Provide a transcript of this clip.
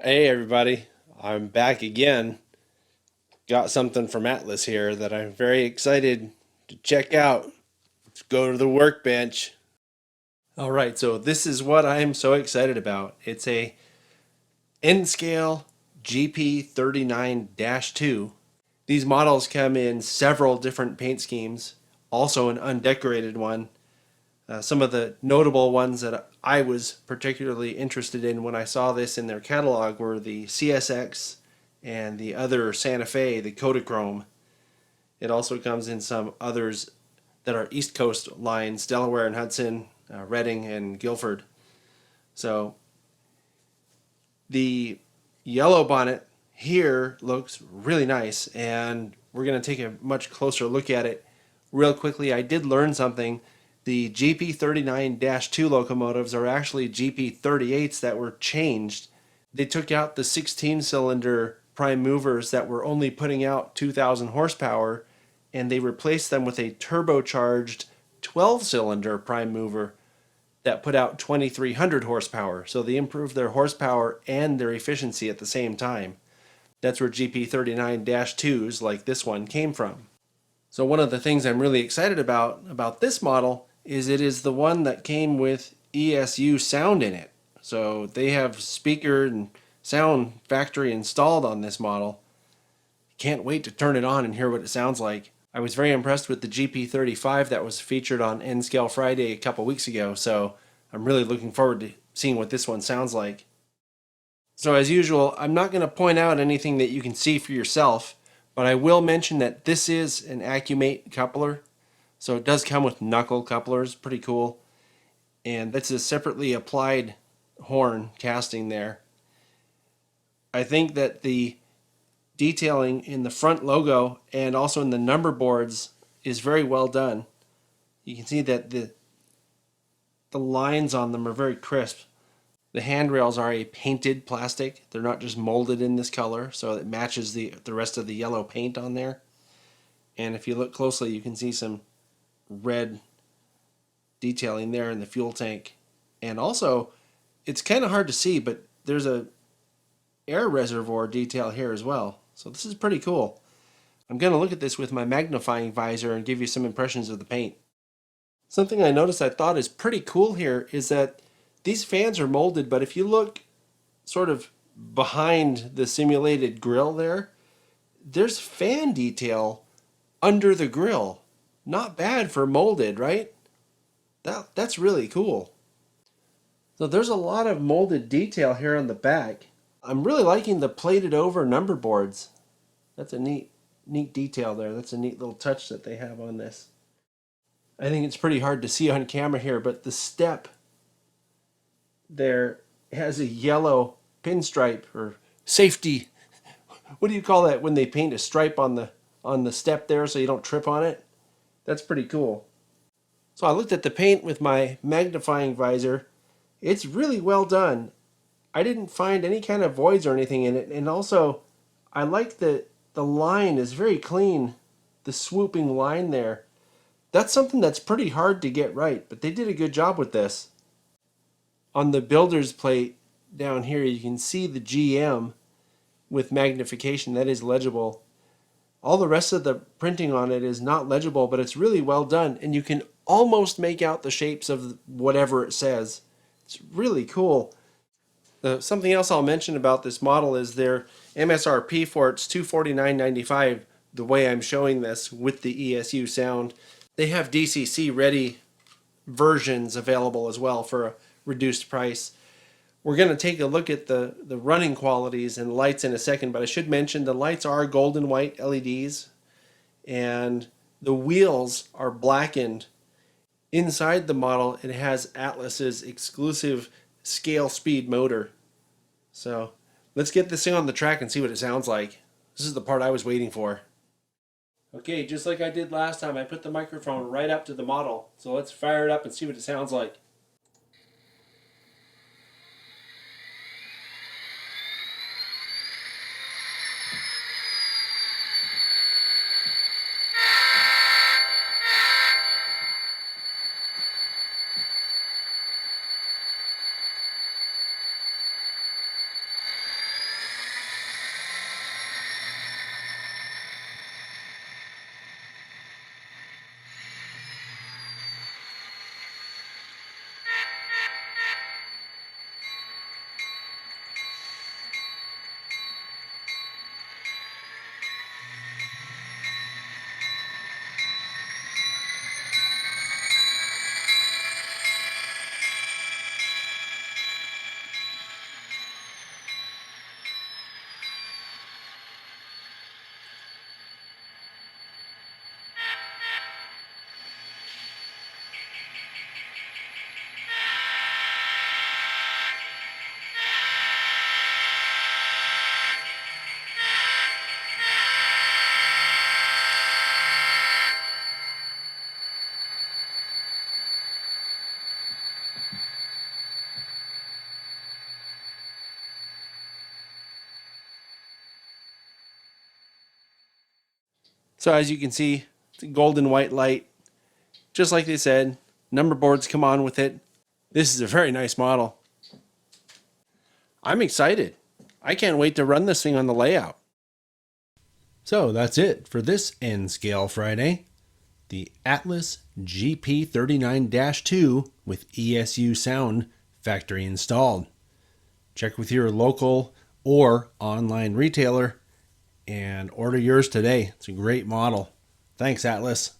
Hey everybody, I'm back again. Got something from Atlas here that I'm very excited to check out. Let's go to the workbench. All right, so this is what I'm so excited about. It's a N-scale GP39-2. These models come in several different paint schemes, also an undecorated one. Some of the notable ones that I was particularly interested in when I saw this in their catalog were the CSX and the other Santa Fe, the Kodachrome. It also comes in some others that are East Coast lines, Delaware and Hudson, Reading and Guilford. So the yellow bonnet here looks really nice, and we're going to take a much closer look at it real quickly. I did learn something. The GP39-2 locomotives are actually GP38s that were changed. They took out the 16-cylinder prime movers that were only putting out 2,000 horsepower, and they replaced them with a turbocharged 12-cylinder prime mover that put out 2,300 horsepower. So they improved their horsepower and their efficiency at the same time. That's where GP39-2s like this one came from. So one of the things I'm really excited about this model is it is the one that came with ESU sound in it. So they have speaker and sound factory installed on this model. Can't wait to turn it on and hear what it sounds like. I was very impressed with the GP35 that was featured on N-Scale Friday a couple weeks ago, so I'm really looking forward to seeing what this one sounds like. So as usual, I'm not going to point out anything that you can see for yourself, but I will mention that this is an Accumate coupler, so it does come with knuckle couplers, pretty cool. And that's a separately applied horn casting there. I think that the detailing in the front logo and also in the number boards is very well done. You can see that the lines on them are very crisp. The handrails are a painted plastic. They're not just molded in this color, so it matches the rest of the yellow paint on there. And if you look closely, you can see some red detailing there in the fuel tank. And also, it's kind of hard to see, but there's a air reservoir detail here as well. So this is pretty cool. I'm going to look at this with my magnifying visor and give you some impressions of the paint. Something I noticed I thought is pretty cool here is that these fans are molded, but if you look sort of behind the simulated grill there, there's fan detail under the grill. Not bad for molded, right? That's really cool. So there's a lot of molded detail here on the back. I'm really liking the plated over number boards. That's a neat detail there. That's a neat little touch that they have on this. I think it's pretty hard to see on camera here, but the step there has a yellow pinstripe or safety. What do you call that when they paint a stripe on the step there so you don't trip on it? That's pretty cool. So I looked at the paint with my magnifying visor. It's really well done. I didn't find any kind of voids or anything in it, and also I like that the line is very clean. The swooping line there. That's something that's pretty hard to get right, but they did a good job with this. On the builder's plate down here, you can see the GM with magnification. That is legible. All the rest of the printing on it is not legible, but it's really well done, and you can almost make out the shapes of whatever it says. It's really cool. Something else I'll mention about this model is their MSRP for it's $249.95. The way I'm showing this with the ESU sound, they have DCC ready versions available as well for a reduced price. We're going to take a look at the running qualities and lights in a second, but I should mention the lights are golden white LEDs and the wheels are blackened. Inside the model, it has Atlas's exclusive scale speed motor. So let's get this thing on the track and see what it sounds like. This is the part I was waiting for. Okay, just like I did last time, I put the microphone right up to the model. So let's fire it up and see what it sounds like. So as you can see, it's a golden white light. Just like they said, number boards come on with it. This is a very nice model. I'm excited. I can't wait to run this thing on the layout. So that's it for this N Scale Friday. The Atlas GP39-2 with ESU sound factory installed. Check with your local or online retailer and order yours today. It's a great model. Thanks, Atlas.